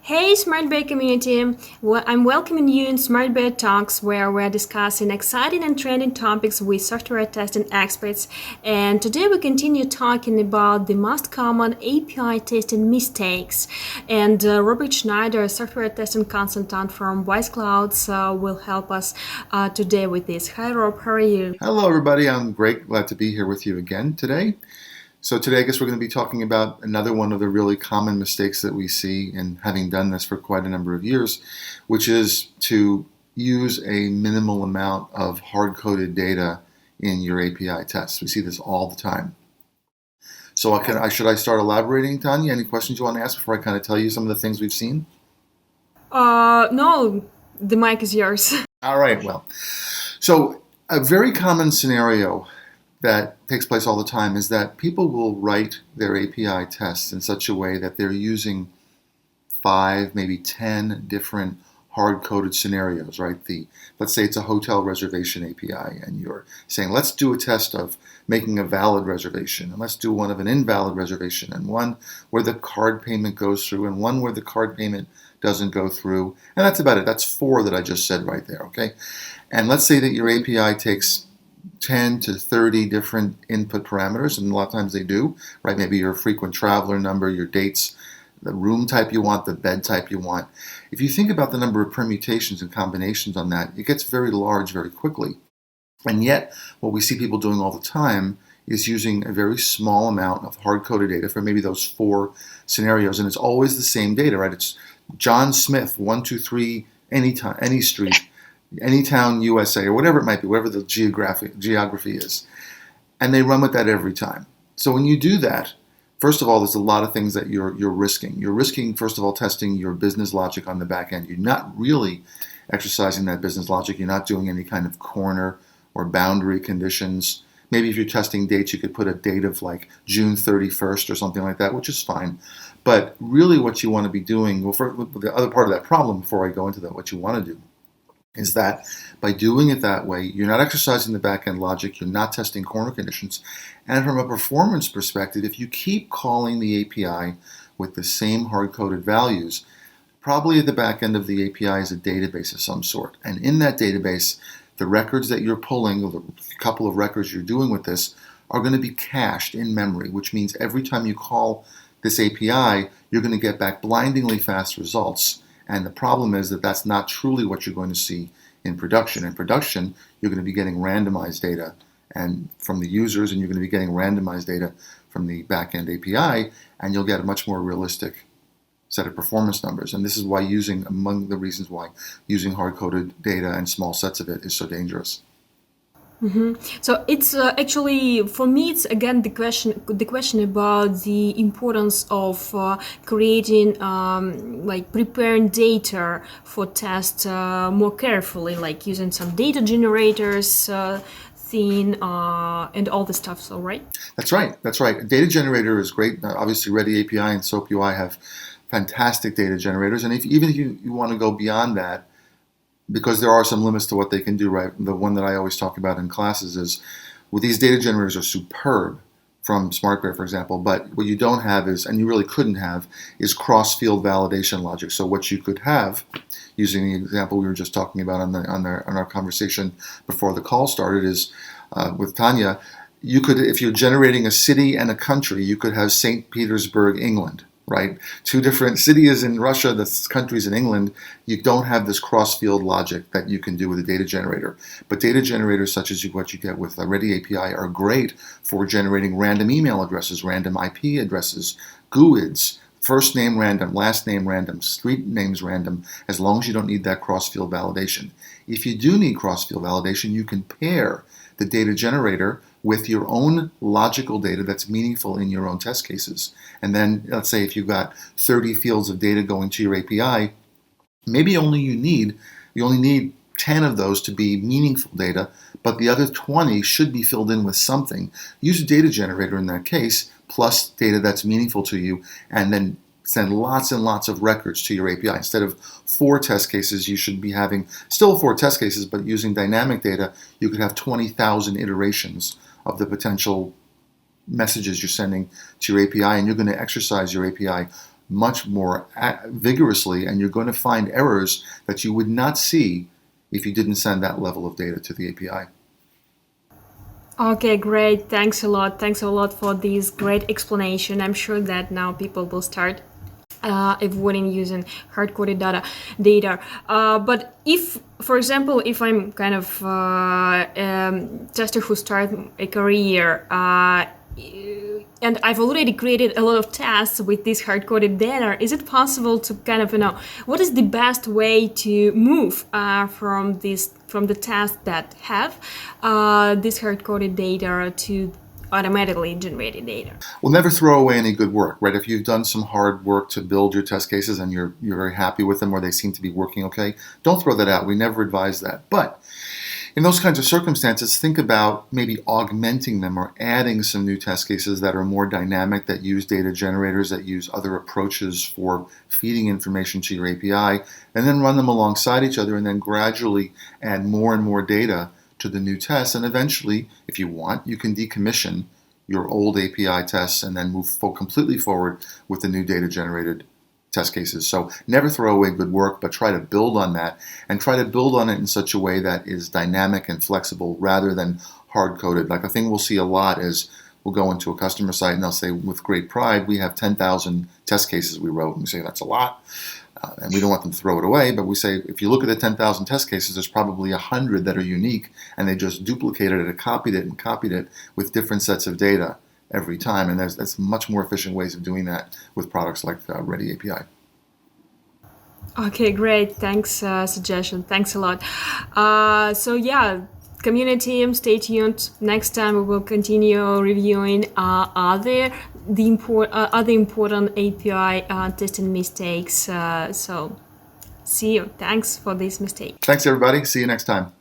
Hey, SmartBear community! I'm welcoming you in SmartBear Talks, where we're discussing exciting and trending topics with software testing experts. And today we continue talking about the most common API testing mistakes. And Robert Schneider, a software testing consultant from Wise Clouds, will help us today with this. Hi, Rob. How are you? Hello, everybody. I'm great. Glad to be here with you again today. So today, I guess we're going to be talking about another one of the really common mistakes that we see, and having done this for quite a number of years, which is to use a minimal amount of hard-coded data in your API tests. We see this all the time. So should I start elaborating, Tanya? Any questions you want to ask before I kind of tell you some of the things we've seen? No, the mic is yours. All right. Well, so a very common scenario that takes place all the time is that people will write their API tests in such a way that they're using 5, maybe 10 different hard-coded scenarios, right? Let's say it's a hotel reservation API, and you're saying, let's do a test of making a valid reservation, and let's do one of an invalid reservation, and one where the card payment goes through, and one where the card payment doesn't go through. And that's about it. That's 4 that I just said right there, okay? And let's say that your API takes 10 to 30 different input parameters, and a lot of times they do, right? Maybe your frequent traveler number, your dates, the room type you want, the bed type you want. If you think about the number of permutations and combinations on that, it gets very large very quickly. And yet, what we see people doing all the time is using a very small amount of hard-coded data for maybe those 4 scenarios, and it's always the same data, right? It's John Smith, 123, any street, any town, USA, or whatever it might be, whatever the geography is. And they run with that every time. So when you do that, first of all, there's a lot of things that you're risking. You're risking, first of all, testing your business logic on the back end. You're not really exercising that business logic. You're not doing any kind of corner or boundary conditions. Maybe if you're testing dates, you could put a date of like June 31st or something like that, which is fine. But really what you want to be doing, the other part of that problem, before I go into that, what you want to do is that by doing it that way, you're not exercising the back-end logic, you're not testing corner conditions, and from a performance perspective, if you keep calling the API with the same hard-coded values, probably at the back end of the API is a database of some sort. And in that database, the records that you're pulling, or the couple of records you're doing with this, are going to be cached in memory, which means every time you call this API, you're going to get back blindingly fast results. And the problem is that that's not truly what you're going to see in production. In production, you're going to be getting randomized data and from the users, and you're going to be getting randomized data from the back-end API, and you'll get a much more realistic set of performance numbers. And this is why among the reasons why using hard-coded data and small sets of it is so dangerous. So it's actually, for me, it's again the question about the importance of creating preparing data for tests more carefully, like using some data generators thing and all the stuff. So right? That's right. That's right. A data generator is great. Obviously, Ready API and SOAP UI have fantastic data generators, and even if you want to go beyond that, because there are some limits to what they can do, right? The one that I always talk about in classes is, with these data generators are superb from SmartBear, for example, but what you don't have is, and you really couldn't have, is cross-field validation logic. So what you could have, using the example we were just talking about on our conversation before the call started, is with Tanya, you could, if you're generating a city and a country, you could have St. Petersburg, England, right? 2 different cities in Russia, the countries in England. You don't have this cross-field logic that you can do with a data generator. But data generators such as what you get with the Ready API are great for generating random email addresses, random IP addresses, GUIDs, first name random, last name random, street names random, as long as you don't need that cross-field validation. If you do need cross-field validation, you can pair the data generator with your own logical data that's meaningful in your own test cases. And then let's say if you've got 30 fields of data going to your API, maybe you only need 10 of those to be meaningful data, but the other 20 should be filled in with something. Use a data generator in that case, plus data that's meaningful to you, and then send lots and lots of records to your API. Instead of 4 test cases, you should be having still 4 test cases, but using dynamic data, you could have 20,000 iterations of the potential messages you're sending to your API, and you're going to exercise your API much more vigorously, and you're going to find errors that you would not see if you didn't send that level of data to the API. Okay, great. Thanks a lot. Thanks a lot for this great explanation. I'm sure that now people will start avoiding using hard-coded data. But if, for example, if I'm kind of tester who start a career, and I've already created a lot of tests with this hard-coded data, is it possible to kind of, what is the best way to move from the tests that have this hard-coded data to automatically generated data? Well, never throw away any good work, right? If you've done some hard work to build your test cases and you're very happy with them or they seem to be working okay, don't throw that out. We never advise that. But in those kinds of circumstances, think about maybe augmenting them or adding some new test cases that are more dynamic, that use data generators, that use other approaches for feeding information to your API, and then run them alongside each other and then gradually add more and more data to the new tests. And eventually, if you want, you can decommission your old API tests and then move completely forward with the new data generated test cases. So never throw away good work, but try to build on that and try to build on it in such a way that is dynamic and flexible rather than hard-coded. Like, a thing we'll see a lot is we'll go into a customer site and they'll say with great pride, we have 10,000 test cases we wrote. And we say that's a lot. And we don't want them to throw it away, but we say if you look at the 10,000 test cases, there's probably 100 that are unique, and they just duplicated it and copied it with different sets of data every time. And that's much more efficient ways of doing that with products like Ready API. Okay, great. Thanks, suggestion. Thanks a lot. So yeah, community, stay tuned. Next time we will continue reviewing other important API testing mistakes. So see you. Thanks for this mistake. Thanks, everybody. See you next time.